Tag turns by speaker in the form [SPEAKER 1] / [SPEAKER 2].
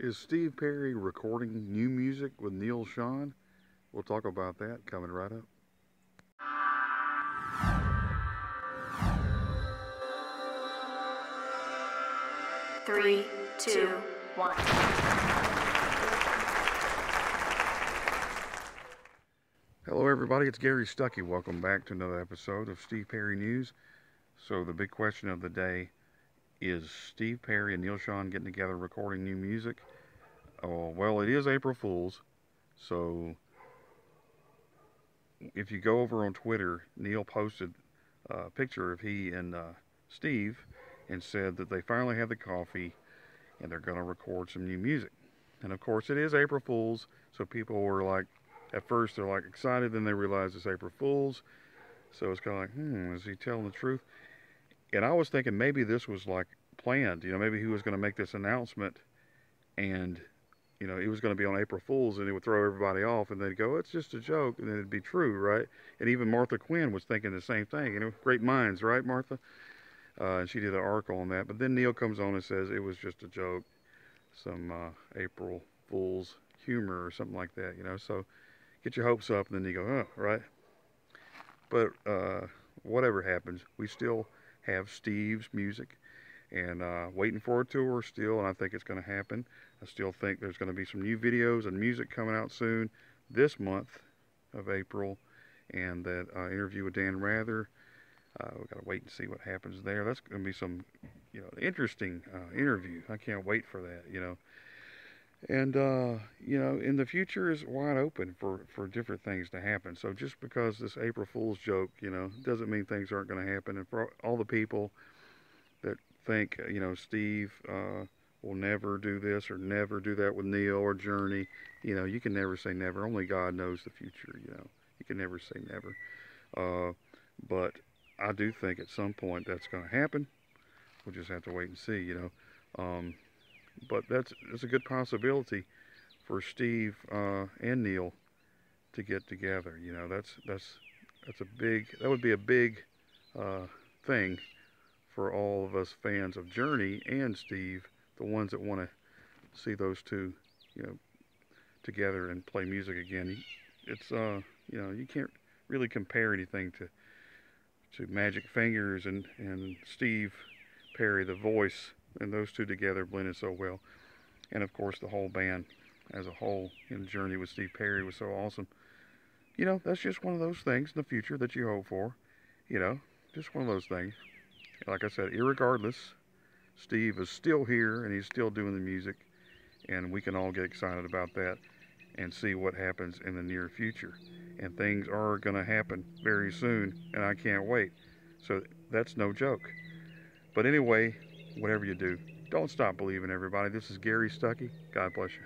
[SPEAKER 1] Is Steve Perry recording new music with Neal Schon? We'll talk about that coming right up.
[SPEAKER 2] Three, two, one.
[SPEAKER 1] Hello everybody, it's Gary Stuckey. Welcome back to another episode of Steve Perry News. So the big question of the day is Steve Perry and Neal Schon getting together recording new music? Oh, well, it is April Fool's, so if you go over on Twitter, Neal posted a picture of he and Steve and said that they finally had the coffee and they're going to record some new music. And of course, it is April Fool's, so people were like, at first they're like excited, then they realize it's April Fool's. So it's kind of like, is he telling the truth? And I was thinking maybe this was like planned, maybe he was going to make this announcement and, it was going to be on April Fool's and it would throw everybody off and they'd go, it's just a joke, and then it'd be true, right? And even Martha Quinn was thinking the same thing, great minds, right, Martha? And she did an article on that. But then Neal comes on and says it was just a joke, some April Fool's humor or something like that, So get your hopes up and then you go, oh, right? But whatever happens, we still have Steve's music and waiting for a tour still, and I think it's going to happen. I still think there's going to be some new videos and music coming out soon this month of April, and that interview with Dan Rather. We've got to wait and see what happens there. That's going to be some, interesting interview. I can't wait for that, And, in the future is wide open for different things to happen. So just because this April Fool's joke, doesn't mean things aren't going to happen. And for all the people that think, Steve will never do this or never do that with Neal or Journey, you can never say never. Only God knows the future, You can never say never. But I do think at some point that's going to happen. We'll just have to wait and see, But that's a good possibility for Steve and Neal to get together. That would be a big thing for all of us fans of Journey and Steve, the ones that want to see those two, together and play music again. It's you can't really compare anything to Magic Fingers and Steve Perry, the voice, and those two together blended so well. And of course the whole band as a whole in Journey with Steve Perry was so awesome. That's just one of those things in the future that you hope for. Just one of those things. Like I said, irregardless, Steve is still here and he's still doing the music, and we can all get excited about that and see what happens in the near future. And things are going to happen very soon, and I can't wait. So that's no joke. But anyway, whatever you do, don't stop believing, everybody. This is Gary Stuckey. God bless you.